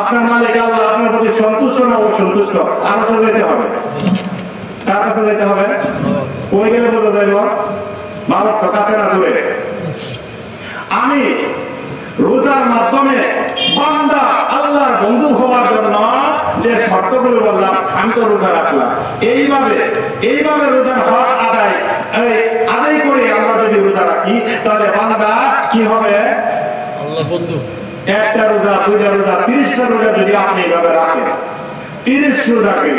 আপনার মালিক আল্লাহ আপনার প্রতি সন্তুষ্ট না অসন্তুষ্ট, আর কাছে যেতে হবে। কার কাছে যেতে হবে? ওই গেলে বোঝা যাইব মালিক তো কাছে না দূরে। আমি রোজার মাধ্যমে বান্দা আল্লাহর বন্ধু হওয়ার জন্য যে শর্তগুলো বললাম আমি তো রোজা রাখলাম, এইভাবে রোজার হক আদায় করে আমরা যদি রোজা রাখি তাহলে বান্দা কি হবে? আল্লাহ বন্ধু। একটা রোজা, দুইটা রোজা, 30টা রোজা যদি আপনি এইভাবে রাখেন, 30 রোজা গেল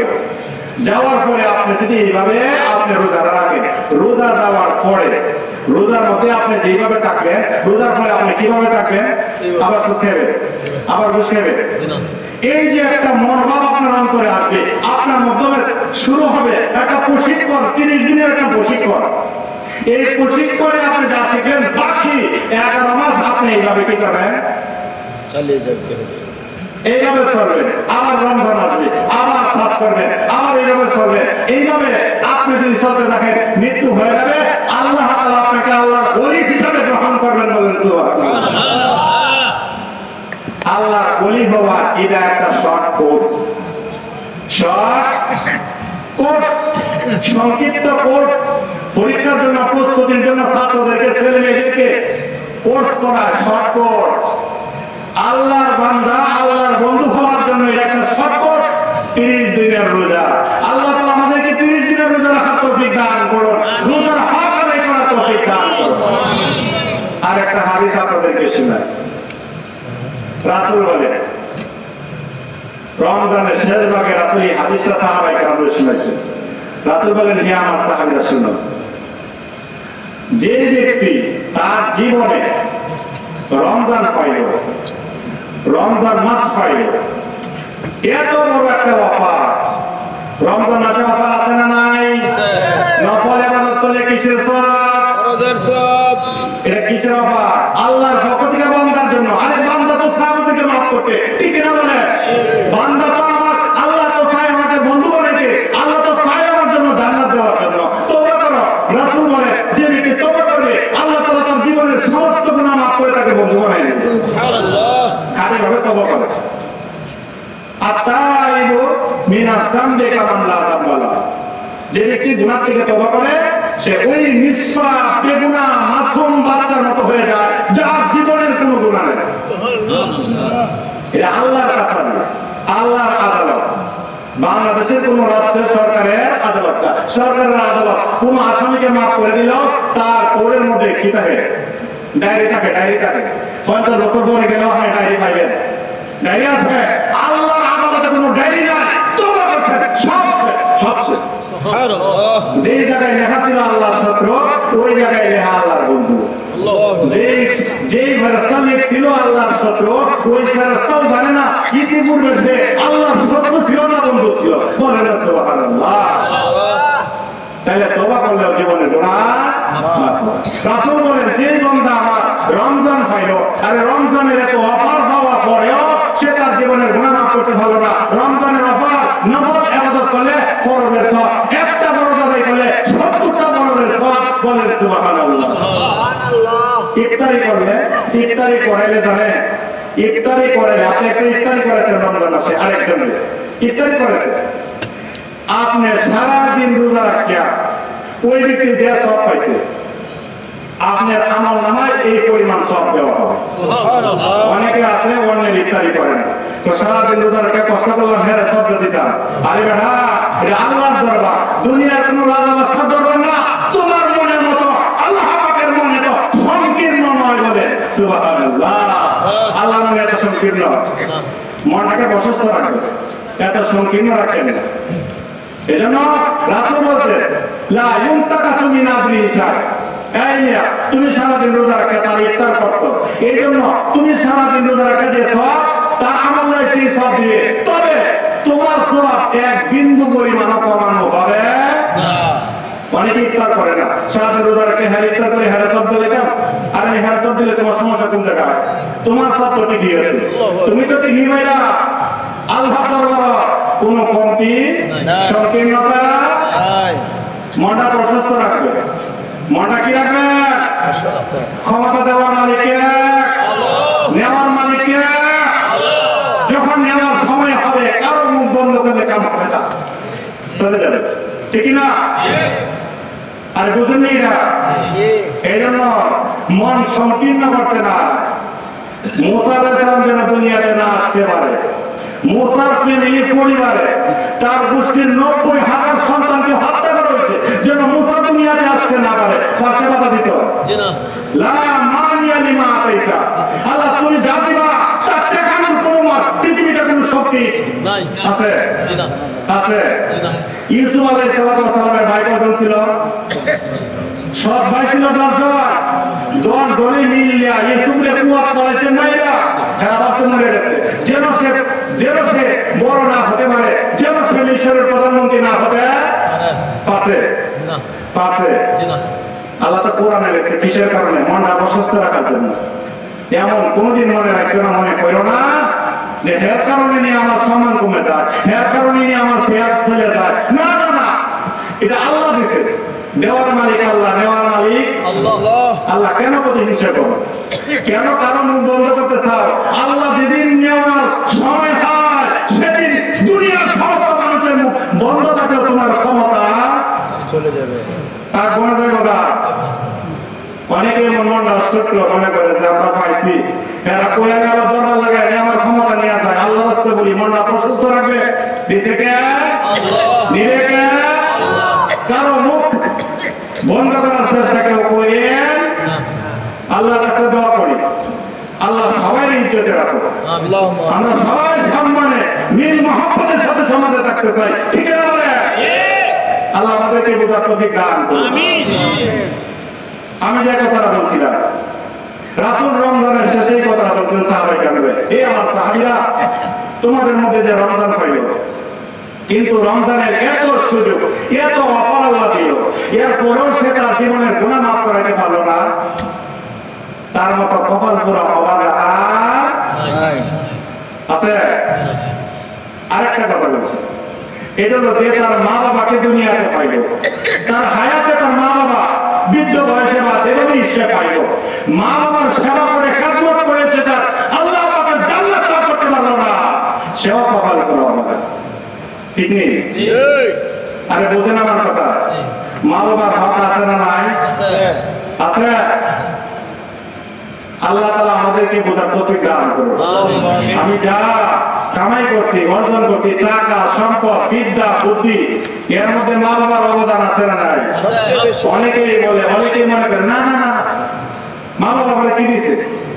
যাওয়ার পরে আপনি যদি এইভাবে আপনি রোজা রাখেন, রোজা যাওয়ার পরে রোজার মধ্যে আপনি যেইভাবে থাকবেন, রোজার পরে আপনি কিভাবে থাকবেন? আবার সুদ খাবেন, আবার ঘুষ খাবেন। এই যে একটা মনোভাব আপনার অন্তরে আসবে, আপনার মাধ্যমে শুরু হবে একটা প্রশিক্ষণ, 30 দিনের একটা প্রশিক্ষণ। এই প্রশিক্ষণে আপনি যা শিখলেন বাকি 11 মাস আপনি এইভাবে কি করবেন? চালিয়ে যাবেন, এইভাবে চলবেন। আবার রমজান আসবে, আবার সাত করবেন, আবার এইভাবে চলবেন। এইভাবে আপনি যদি চলতে থাকেন মৃত্যু হয়ে যাবে, আল্লাহ তাআলা আপনাকে আল্লাহর ওলি হিসাবে গ্রহণ করবেন। বলেন সুবহানাল্লাহ। আল্লাহর ওলি হওয়ার এটা একটা শর্ট কোর্স, সংক্ষিপ্ত কোর্স। পরীক্ষার জন্য প্রস্তুতির জন্য ছাত্রদেরকে, ছেলে মেয়েদেরকে কোর্স করা শর্ট কোর্স। আল্লাহর বান্দা আল্লাহর বন্ধু হওয়ার জন্য এটা একটা শর্ট কোর্স, 30 দিনের রোজা। আল্লাহ তাআলা আমাদেরকে 30 দিনের রোজা রাখার তৌফিক দান করুন, রোজার হক আদায় করার তৌফিক দান করুন। আর একটা হাদিস আপনাদেরকে শোনাই। রাসূল বলেন, রমজানের শেষ ভাগে রাসূল এই হাদিসটা সাহাবায়ে কেরামদের শোনাইছেন। রাসূল বলেন, হে আমার সাহাবীরা শুনো, যে ব্যক্তি তার জীবনে রমজান পাইল, রমজান মাস পাইল, এত বড় একটা অফার। রমজান মাসে অফার আছে না নাই? নফল ইবাদত করলে কিসের সওয়াব? এটা কিসের অফার? আল্লাহর পক্ষ থেকে বান্দার জন্য। আরে বান্দা তো সাহাবা থেকে মাফ করতে, ঠিক না বলে? বান্দা তো আমার, আল্লাহ তো চায় আমাকে বন্ধু বানাইতে, আল্লাহ তো চায় আমার জন্য জান্নাত দেওয়ার জন্য। তওবা করো। রাসূল বলে, যে ব্যক্তি তওবা করবে আল্লাহ তাআলা তার জীবনের সমস্ত গুনাহ মাফ করে তাকে বন্ধু বানাই দেবে। সুবহানাল্লাহ। কারে ভাবে তওবা করে? আতাইবু মিনাজ যামবি কামান লা যামবা লাহু। যে ব্যক্তি গুনাহ থেকে তওবা করে সে ওই নিষ্পাপ বেগুনাহ মাসুম বাচ্চার মতো হয়ে যায় যার জীবনের কোনো গুনাহ নেই। এটা আল্লাহর কথা না, আল্লাহর আদালত। বাংলাদেশের কোন রাষ্ট্রের সরকারের আদালত না, সরকারের আদালত। কোন আসামিকে মাফ করে দিল তার কোর্টের মধ্যে কি থাকে? ডায়েরি থাকে, ডায়েরি থাকে। 50 বছর পরে গেলেও আপনি ডায়েরি পাইবেন, ডায়েরি আছে। আল্লাহর আদালতে কোনো ডায়েরি নাই, তওবা করছে সব সুবহানাল্লাহ। যে জায়গায় লেখা ছিল আল্লাহর শত্রু, ওই জায়গায় লেখা আল্লাহর বন্ধু। যে ফেরেশতা ছিল আল্লাহর শত্রু, ওই ফেরেশতাও জানে না ইতিপূর্বে সে আল্লাহর শত্রু ছিল না বন্ধু ছিল। বলেন সুবহানাল্লাহ। তাহলে তওবা করলে জীবনে গুনাহ মাফ হয়। রাসূল বলেন, যে বান্দা আমার রমজান পাইল, আরে রমজানের এত অফার পাওয়ার পরেও সে তার জীবনের গুনাহ মাফ করতে পারলো না। রমজানের অফার, নফল ইবাদত করলে ফরজের সওয়াব, একটা ফরজ আদায় করলে 70টা ফরজের সওয়াব। বলেন সুবহানাল্লাহ। ইফতারি করলে, ইফতারি করাইলে জানেন, ইফতারি করাইলে আপনি একটা ইফতারি করেছেন রমজান মাসে, আরেকজন ইফতারি করেছেন, আপনি সারাদিন রোজা রাখিয়া ওই ব্যক্তি যে সওয়াব পাইছে আপনার আমল নামায় এই পরিমাণ সওয়াব দেওয়া হবে। অনেকে আছে অন্যের ইফতারি করে না, তো সারাদিন রোজা রেখে কষ্ট করলাম, হ্যাঁ সব দিতাম। আরে বেটা, এটা আল্লাহর দরবার, দুনিয়ার কোন রাজা বাদশার দরবার না। তোমার মনের মতো আল্লাহ পাকের মনে তো সংকীর্ণ নয়। বলে সুবহানাল্লাহ। আল্লাহর মনে এত সংকীর্ণ, মনটাকে প্রশস্ত রাখবে, এত সংকীর্ণ রাখেন না। এজন্য রাসূল বলতে, লা ইউনতাকাসু মিন আজরি হিসাব। এই মিয়া, তুমি সারাদিন রোজা রাখা তার ইফতার করছো, এই জন্য তুমি সারাদিন রোজা রাখা যে সওয়াব তার আমল নাই সেই সওয়াব দিবে, তবে তোমার সওয়াব এক বিন্দু পরিমাণও কমানো হবে না। অনেকে ইফতার করে না, সারাদিন রোজা রাখে, হ্যাঁ ইফতার করে হ্যাঁ সওয়াব দিলে কেন? আরে হ্যাঁ সওয়াব দিলে তোমার সমস্যা কোন জায়গায়? তোমার সওয়াব তো ঠিকই আছে, তুমি তো ঠিকই ভাইরা। আল্লাহ তাআলা কোন কমতি সংকীর্ণতা নাই। মনটা প্রশস্ত রাখবে, মনটা কি রাখবে? ক্ষমতা দেওয়ার মালিক কে? নেওয়ার মালিক কে? যখন নেওয়ার সময় হবে কারো মুখ বন্ধ করলে কাম হবে না, চলে যাবে, ঠিক না? আর বুঝেননি না? এই জন্য মন সংকীর্ণ করতে না। মুসা আলাইহিস সালাম যেন দুনিয়াতে না আসতে পারে, মুসার ফ্যামিলি পরিবারে তার গোষ্ঠীর 90,000 সন্তানকে হত্যা করা হয়েছে, যেন মুসা দুনিয়াতে আসতে না পারে। ফাঁসে বাধা দিত, লা মানিয়া লিমা আতাইতা, আল্লাহ তুমি যা দিবা তার ঠেকানোর কোনো পৃথিবীতে কোনো শক্তি আছে? আছে। ইউসুফ আলাইহিস সালামের ভাই কজন ছিল? সব ভাই ছিল 10 জন। 10 জনে মিলিয়া ইউসুফরে কুয়াত করেছে মাইরা, এরা বাচ্চা মরে গেছে। যেন সে বড় না হতে পারে, যেন সে মিশরের প্রধানমন্ত্রী না হতে পারে। আল্লাহ তো কোরআনে লেখছে কিসের কারণে? মনটা প্রশস্ত রাখার জন্য। এমন কোনদিন মনে রাখবে না, মনে করো না যে এর কারণে নিয়ে আমার সম্মান কমে যায়, এর কারণে নিয়ে আমার ফেয়ার চলে যায়। না না না, এটা আল্লাহ দিছে। দেওয়ার মালিক আল্লাহ, নেওয়ার মালিক আল্লাহ। কেন প্রতিহিংসা করো? কেন কারো মুখ বন্ধ করতে চাও? আল্লাহ যেদিন নেওয়ার সময় হয় সেদিন দুনিয়ার সমস্ত মানুষের মুখ বন্ধ থাকলেও তোমার ক্ষমতা চলে যাবে, তার কোনো যাবে না। অনেকে মন নষ্ট মনে করে যে আমরা পাইছি, এরা কোয়া গেল দরবার লাগে, আমার ক্ষমতা নিয়ে যায়। আল্লাহ রাস্তে বলি মনটা প্রশস্ত রাখবে, দিছে কে? নিবে কে? কারো মুখ বন্ধ করার চেষ্টা কেউ করেন? আল্লাহর কাছে দোয়া করি, আল্লাহ সবাই ইজ্জতে রাখো, আমরা সবাই সম্মানে মিল মহব্বতের সাথে সমাজে থাকতে চাই, ঠিক না? বলে আল্লাহ আমাদেরকে বোঝার তৌফিক দান করুন। আমি যে কথাটা বলছিলাম, রাসূল রমজানের শেষেই কথা বলছেন সাহাবায়ে কেরামে, এই আমার সাহাবীরা তোমাদের মধ্যে যে রমজান পাইল, কিন্তু রমজানের এত সুযোগ, এত অফার আল্লাহ দিল, এরপরেও সে তার জীবনের গুনাহ মাফ করাইতে পারলো না, তার মতো কপাল পুরা হওয়ার আর আছে? আরেকটা কথা বলছি, এটা হলো যে তার মা বাবাকে দুনিয়াতে পাইল, তার হায়াতে তার মা বাবা বৃদ্ধ বয়সে বাঁচে এবং সে পাইল, মা বাবার সেবা করে খেদমত করেছে, তার আল্লাহ পাকের জান্নাত লাভ করতে পারলো না, সেও কপাল পুরা হবে না, ঠিক নেই? আরে বোঝেন আমার কথা? মা বাবার হক আছে না নাই? আছে। আল্লাহ তাআলা আমাদেরকে বোঝার তৌফিক দান করুন। আমি যা কামাই করছি, অর্জন করছি, টাকা, সম্পদ, বিদ্যা, বুদ্ধি, এর মধ্যে মা বাবার অবদান আছে না নাই? অনেকেই বলে, অনেকেই মনে করে না না না, মা বাবা আমাকে কি দিছে?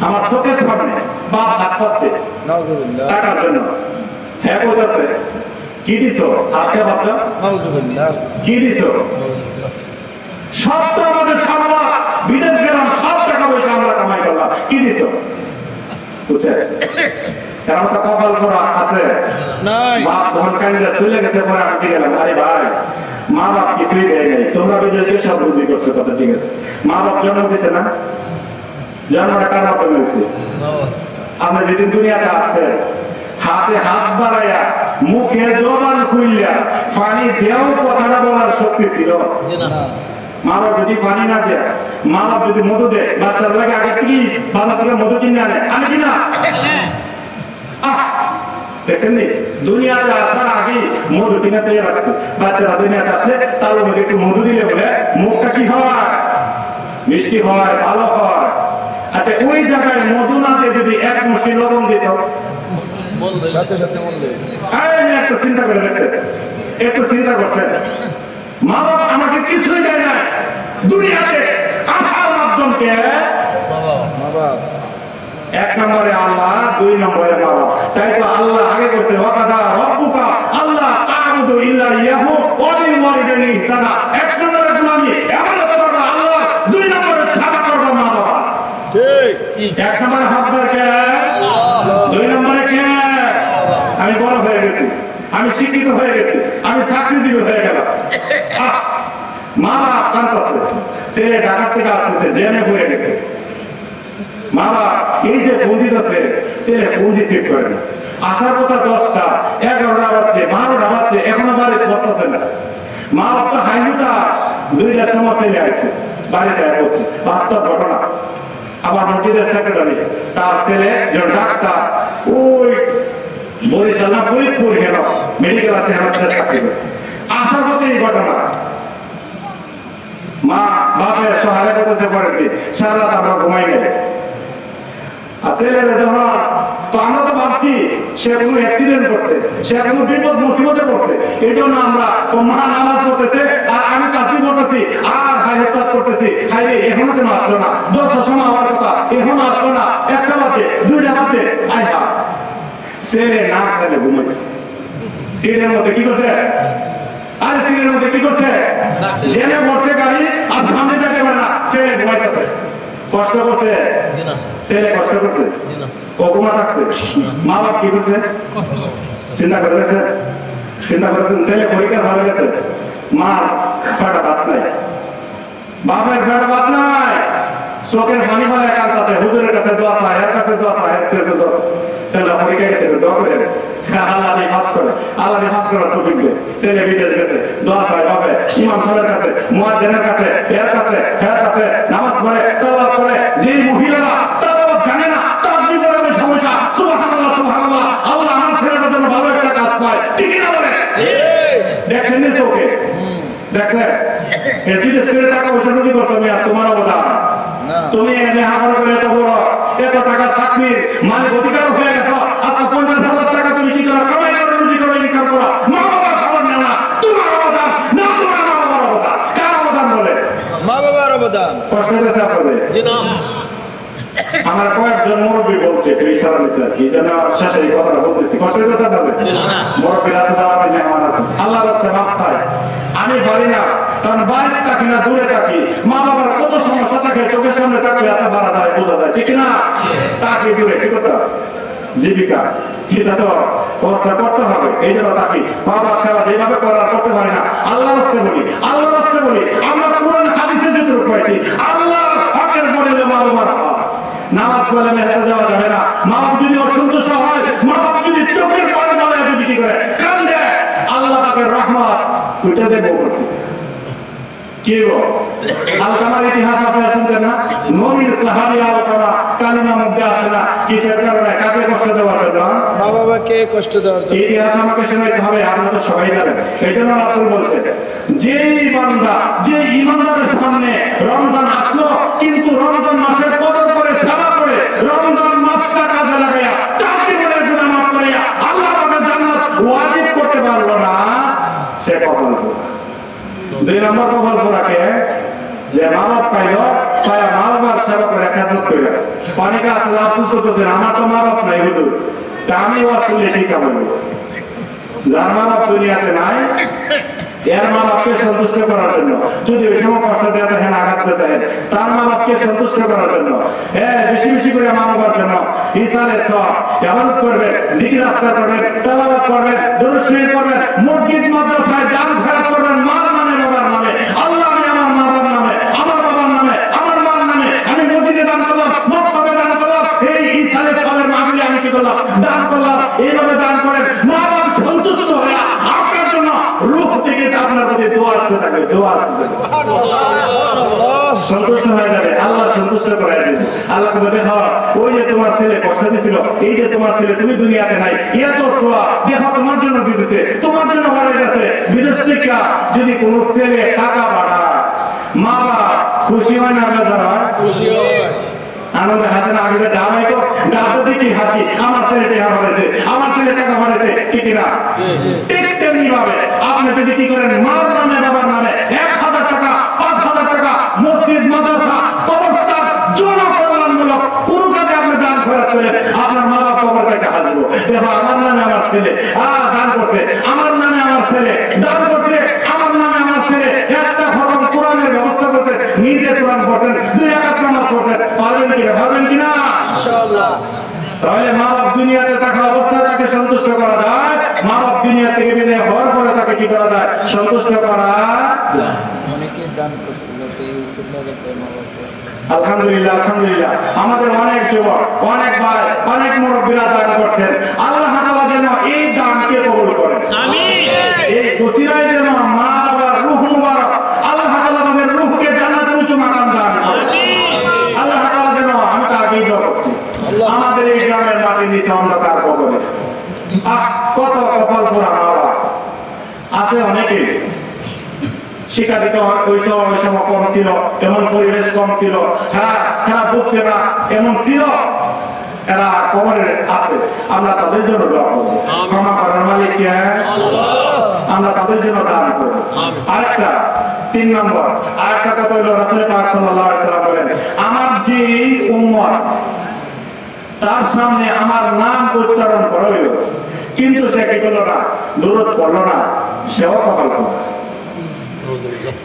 আমার চোখের সামনে বাপ হাত পাচ্ছে টাকার জন্য। হ্যাঁ বলতেছে, কি দিছো? হাতে পাত্র কি দিছো? সব তো আমাদের সামলা, বিদেশ গেলাম, সব টাকা পয়সা আমরা কামাই করলাম, কি দিছো? বুঝছে? এর মতো কপাল করা আছে? বাপ ধন কান্দে চলে গেছে, পরে আমি গেলাম, আরে ভাই মা বাপ কিছুই দেয় নাই, তোমরা বিদেশ গিয়ে সব বুঝি করছো, কথা ঠিক আছে। মা বাপ জন্ম দিছে না? জন্মটা কার মাধ্যমে হয়েছে? আপনি যেদিন দুনিয়াতে আসছেন, হাতে হাত বাড়াইয়া মুখে জবান খুললিয়া পানি দেও কথাটা বলার শক্তি ছিল? মা বাপ যদি পানি না দেয়, মা বাপ যদি মধু দেয়, বাচ্চার লাগে আগে থেকেই বাজার থেকে মধু কিনে আনে, আমি কিনা? দেখছেন নি, দুনিয়াতে আসার আগে মধু কিনে তৈরি রাখছে, বাচ্চারা দুনিয়াতে আসলে তার মধ্যে একটু মধু দিলে বলে মুখটা কি হয়? মিষ্টি হয়, ভালো হয়। আচ্ছা ওই জায়গায় মধু না দিয়ে যদি এক মুষ্টি লবণ দিত, একটু চিন্তা করে দেখছেন, একটু চিন্তা করছেন, মা বাবা আমাকে কিছুই দেয় না, দুনিয়াতে আসার মাধ্যমকে এক নম্বরে আল্লাহ, দুই নম্বরে মা বাবা। তাই তো আল্লাহ আগে করছে ওয়াকাদা রাব্বুকা আল্লাহ তা'বুদু ইল্লা ইয়াহু ওয়া বিল ওয়ালিদাইনি ইহসানা। এক নম্বরে গোলামি ইবাদত করবা আল্লাহ, দুই নম্বরে সেবা করবা মা বাবা। ঠিক। এক নম্বরে হকদার কে? দুই নম্বরে কে? আমি বড় হয়ে গেছি, আমি শিক্ষিত হয়ে গেছি, আমি চাকরিজীবী হয়ে গেলাম, মা বাবা কাঁদতেছে, ছেলে ঢাকা থেকে আসতেছে, জেনে পড়ে গেছে, মা বাবা এই যে ফোন দিতেছে, ছেলে ফোন রিসিভ করে না, আসার কথা 10টা, 11টা বাজছে, 12টা বাজছে, এখনো বাড়িতে বসতেছে না, মা বাবা তো হাইহুটা 2টার সময় ছেলে আসছে, বাড়িতে করছে, বাস্তব ঘটনা। আবার মসজিদের সেক্রেটারি, তার ছেলে যে ডাক্তার, ওই বরিশাল না ফরিদপুর হেন মেডিকেল আছে হেন সে চাকরি করে আসার পথে এই ঘটনা মা বাপের সহায় করতেছে পরের দিন সারা রাত আমরা ঘুমাই নেই আর ছেলেরা যখন তো আমরা তো ভাবছি সে কোনো অ্যাক্সিডেন্ট করছে সে কোনো বিপদ মুসিবতে পড়ছে এই জন্য আমরা ও মা নামাজ পড়তেছে আর আমি চাকরি করতেছি আর হাই হত্যাত করতেছি হাই রে এখনো কেন আসলো না 10টার সময় আমার কথা এখনো আসলো না 1টা বাজে 2টা বাজে আয় হা ছেলে না খেলে ঘুমাইছে সিটের মধ্যে কি করছে আরে সিটের মধ্যে কি করছে জেনে বসে গাড়ি আর সামনে যেতে পারে না ছেলে ঘুমাইতেছে কষ্ট করছে ছেলে কষ্ট করছে কখনো থাকছে মা বাপ কি করছে চিন্তা করেছে চিন্তা করেছেন ছেলে পরীক্ষা ভালো গেছে মা ফাটা ভাত নাই বাপের ফাটা ভাত নাই চোখের পানি ফেলে কার কাছে হুজুরের কাছে দোয়া চায় এর কাছে দোয়া চায় এর কাছে দোয়া ছেলে পরীক্ষা গেছে দোয়া করে আল্লাহ নিয়ে পাস করে আল্লাহ নিয়ে পাস করার তৌফিক দেয় ছেলে বিদেশ গেছে দোয়া চায় বাপে ইমাম সাহেবের কাছে মুয়াজ্জিনের কাছে এর কাছে নামাজ পড়ে তাওয়াব করে যে মহিলারা তাওয়াব জানে না তাসবিহ পড়ে সমস্যা সুবহানাল্লাহ সুবহানাল্লাহ আল্লাহ আমার ছেলেটার জন্য ভালো একটা কাজ পায় ঠিক না বলে দেখেন নি চোখে দেখেন এর বিদেশ করে টাকা পয়সা রুজি করছো আমি আর তোমার অবদান তুমি এনে হাফার করে এত বড় এত টাকা চাকরির মালিক অধিকার হয়ে গেছো আচ্ছা 50,000 টাকা তুমি কি করো কামাই করো রুজি করো ইনকাম করো মা বাবার খবর নেও না তোমার অবদান না তোমার মা বাবার অবদান কার অবদান বলে মা বাবার অবদান কষ্ট হয়েছে আপনাদের জি না আমার কয়েকজন মুরব্বী বলছে ইশারা দিচ্ছে কি যেন শেষে এই কথাটা বলতেছি কষ্ট হয়েছে আপনাদের মুরব্বী আছে দাওয়াত নিয়ে আমার আছে আল্লাহর রাস্তায় মাপ চাই আমি পারি না কারণ বাড়িতে থাকি না দূরে থাকি মা বাবার কত সমস্যা থাকে চোখের সামনে থাকলে এত বাড়া যায় বোঝা যায় ঠিক না তাকে দূরে কি করতে হবে? জীবিকা সেটা তো অবস্থা করতে হবে এই জন্য তাকে বাবা সেবা যেভাবে করার করতে পারি না আল্লাহ রাস্তায় বলি আমরা কোরআন হাদিসে যতটুকু পাইছি আল্লাহ হকের পরে মা বাবার নামাজ পড়লে মেহতা যাওয়া যাবে না মা বাপ যদি অসন্তুষ্ট হয় মা বাপ যদি চোখের পানি নামায় বিক্রি করে কান্দে আল্লাহ পাকের রহমত উঠে দেবো কি গো আলকামার ইতিহাস আপনারা শুনতেন না নবীর সাহাবী আলকামা কালিমার মধ্যে আসে না কিসের কারণে কাকে কষ্ট দেওয়ার জন্য মা বাবাকে কষ্ট দেওয়ার জন্য ইতিহাস আমাকে শোনাইতে হবে আপনারা তো সবাই জানেন এই জন্য রাসূল বলছে যেই বান্দা যে ইমানদারের সামনে রমজান আসলো কিন্তু রমজান মাসের কদর করে সেবা করে রমজান মাসটা কাজে লাগাইয়া তার জীবনের গুনাহ মাফ করিয়া আল্লাহ পাকের জান্নাত ওয়াজিব করতে পারলো না সে কপাল পোড়া 2 নম্বর কপাল পোড়াকে যে মা বাপ পাইলো পায়া মা বাবার সেবা করে খেদমত করে অনেকে আসলে আফসোস করতেছেন আমার তো মা বাপ নাই হুজুর তা আমিও আসলে ঠিক আমল যার মা বাপ দুনিয়াতে নাই এর মা বাপকে সন্তুষ্ট করার জন্য যদি ওই সময় কষ্ট দেওয়া দেখেন আঘাত দিতে দেখেন তার মা বাপকে সন্তুষ্ট করার জন্য বেশি বেশি করে মা বাবার জন্য ইসালে সব ইবাদত করবেন জিকির আজকার করবেন তেলাওয়াত করবেন দরুদ শরীফ করবেন মসজিদ মাদ্রাসায় দান খয়রাত করবেন মার নামে বাবার নামে আল্লাহ আমি আমার মা বাবার নামে আমার বাবার নামে আমার মার নামে আমি মসজিদে দান করলাম মক্তবে দান করলাম এই ইসালে সবের মাহফিলে আমি কি করলাম দান করলাম এইভাবে দান করেন মা বাবা সন্তুষ্ট হয়ে আপনার জন্য রূহ থেকে আপনার প্রতি দোয়া আসতে থাকবে দোয়া আসতে থাকবে সন্তুষ্ট হয়ে যাবে আল্লাহ সন্তুষ্ট করে দেবে আল্লাহ বলে হ্যাঁ ওই যে তোমার ছেলে কষ্ট দিছিল এই যে তোমার ছেলে তুমি দুনিয়াতে নাই এত দোয়া দেখো তোমার জন্য দিতেছে তোমার জন্য বাড়াই গেছে বিদেশ থেকে যদি কোন ছেলে টাকা বাড়ায় মা বাবা খুশি হয় না বেজার হয় খুশি হয় আনন্দে হাসে না আগে ডাবাই তো ডাবো দেখি হাসি আমার ছেলে টাকা বাড়াইছে আমার ছেলে টাকা বাড়াইছে ঠিক না ঠিক তেমনি ভাবে আপনি যদি কি করেন মার নামে বাবার নামে 1,000 টাকা 5,000 টাকা মসজিদ মাদ্রাসা কবরস্থান জনকল্যাণমূলক কোন কাজে আপনি দান খরচ করেন আপনার মা বাবা কবর থেকে হাসবো দেখো আমার নামে আমার ছেলে দান করছে আমার নামে আমার ছেলে দান করছে আমার নামে আমার ছেলে একটা খতম কোরআনের ব্যবস্থা করছে নিজে কোরআন পড়ছেন 2 রাকাত নামাজ পড়ছেন পারবেন কিনা ইনশাআল্লাহ তাহলে মা বাপ দুনিয়াতে থাকা অবস্থায় তাকে সন্তুষ্ট করা যায় মা বাপ দুনিয়া থেকে বিদায় হওয়ার পরে তাকে কি করা যায় সন্তুষ্ট করা অনেকে দান করছিল তো এই সুন্নাতে মা বাবা আলহামদুলিল্লাহ আলহামদুলিল্লাহ আমাদের অনেক যুবক অনেক ভাই অনেক মুরব্বীরা দান করছেন আল্লাহ তাআলা যেন এই দানকে কবুল করেন আমিন এই ওসিলায় যেন মা বাবার রূহ মুবারক আল্লাহ তাআলা তাদের রূহকে জান্নাতের উচ্চ মাকাম দান করেন আমিন আল্লাহ তাআলা যেন আমি তা আগেই দোয়া করছি আমাদের এই গ্রামের মাটির নিচে অন্ধকার কবরে কত কপাল পোড়া মা বাবা আছে অনেকে। শিক্ষা দিতে হইতো ওই সময় কম ছিল, এমন পরিবেশ কম ছিল, হ্যাঁ তারা বুঝছে না এমন ছিল, এরা কবরে আছে। আমরা তাদের জন্য দোয়া করবো, ক্ষমা করার মালিক কে? আমরা তাদের জন্য দান করবো। আরেকটা 3 নম্বর আরেকটা কথা হলো, রাসূল পাক সাল্লাল্লাহু আলাইহি ওয়াসাল্লাম বলেন, আমার যে উম্মত তার সামনে আমার নাম উচ্চারণ করা হইল কিন্তু সে কি করলো না, দরুদ পড়লো না, সেও কপাল পোড়া।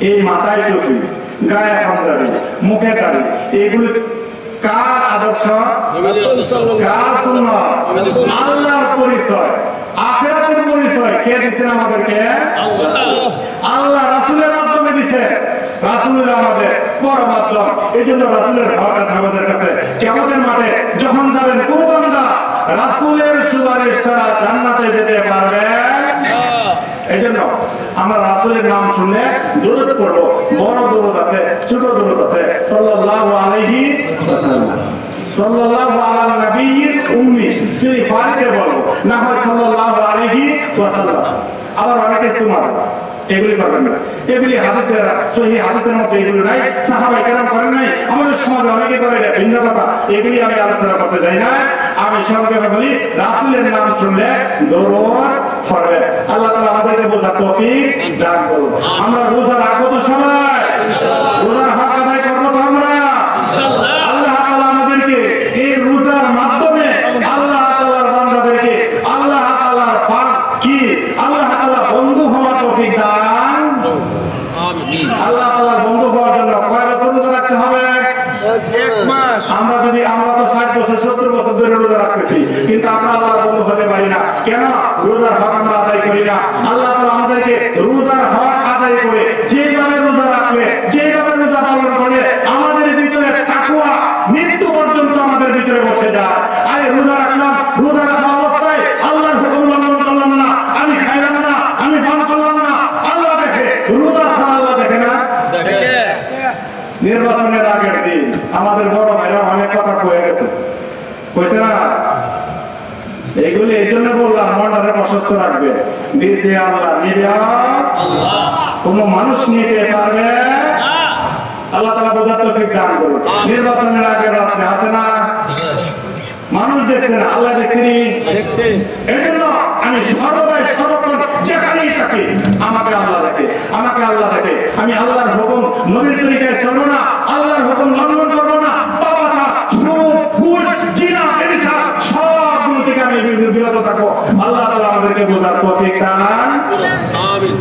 এই মাথায় টুপি, গায়ে পাঞ্জাবি, মুখে দাড়ি, এগুলি কার আদর্শ? কার সুন্নাত? আল্লাহর পরিচয়, আখিরাতের পরিচয় কে দিয়েছেন আমাদেরকে? আল্লাহ রাসূলের মাধ্যমে দিয়েছে। রাসূল আমাদের বড় মাধ্যম। এই জন্য রাসূলের হক আছে আমাদের কাছে। কিয়ামতের মাঠে যখন যাবেন কোন বান্দা রাসূলের সুপারিশ ছাড়া জান্নাতে যেতে পারবে না। এই জন্য আমরা রাসূলের নাম শুনলে দরুদ পড়বো। বড় দরুদ আছে, ছোট দরুদ আছে। সাল্লাল্লাহু আলাইহি ওয়াসাল্লাম, সাল্লাল্লাহু আলা নবিয়্যিল উম্মি, যদি পারিতে বলবো, না হয় সাল্লাল্লাহু আলাইহি ওয়াসাল্লাম। আবার অনেকে সুমার এগুলি করবেন না, এগুলি হাদিসের সহিহ হাদিসের মধ্যে এগুলি নাই, সাহাবায়ে কেরাম করেন নাই, আমাদের সমাজে অনেকে করে, এটা ভিন্ন কথা। এগুলি আমি আলোচনা করতে যাই না। আমি সংক্ষেপে বলি, রাসূলের নাম শুনলে দরুদ পড়বে। আল্লাহ তাআলা আমাদেরকে বোঝার তৌফিক দান করুন। আমরা রোজা রাখবো তো সবাই? রোজার হক আদায় করবো তো আমরা? আল্লাহ তাআলা আমাদেরকে এই রোজার মাধ্যমে আল্লাহ তাআলার বান্দাদেরকে আল্লাহ তাআলার পাক কি আল্লাহ তাআলা বন্ধু হওয়ার তৌফিক দান। আল্লাহ তাআলার বন্ধু হওয়ার জন্য কয় বছর রোজা রাখতে হবে? 1 মাস। আমরা তো 60 বছর 70 বছর ধরে রোজা রাখতেছি, কিন্তু আমরা আল্লাহর বন্ধু হতে পারি না। কেন? রোজার হক আমরা আদায় করি না। আল্লাহ তাআলা আমাদেরকে রোজার হক আদায় করে যেভাবে রোজা রাখবে, যেভাবে রোজা পালন করলে আমাদের ভিতরে তাকওয়া মৃত্যু পর্যন্ত আমাদের ভিতরে বসে যায়। আরে রোজা রাখলাম, রোজা রাখা অবস্থায় আল্লাহর হুকুম লঙ্ঘন করলাম না, আমি খাইলাম না, আমি পান করলাম না, আল্লাহ দেখে। রোজা ছাড়া আল্লাহ দেখে না? নির্বাচনের আগের দিন আমাদের বড় ভাইরা অনেক কথা কয়ে গেছে, কইছে না? এগুলি এই জন্য বললাম, মনটারে প্রশস্ত রাখবে। দিয়েছে আল্লাহ, নিবে আল্লাহ, কোন মানুষ নিতে পারবে আল্লাহ তাআলা বোঝার তৌফিক দান করুন। নির্বাচনের আগের রাত্রে আছে না, মানুষ দেখছে না, আল্লাহ দেখছেনি। এই জন্য আমি সর্বদাই সর্বক্ষণ যেখানেই থাকি আমাকে আল্লাহ দেখে, আমাকে আল্লাহ দেখে। আমি আল্লাহর হুকুম নবীর তরিকায় চলবো না, আল্লাহর হুকুম লঙ্ঘন করবো না। পাপাচার, সুদ, ঘুষ, জিনা, ব্যভিচার সবগুলো থেকে আমি বিরত থাকবো। আল্লাহ তাআলা আমাদেরকে বোঝার তৌফিক দান। আমিন।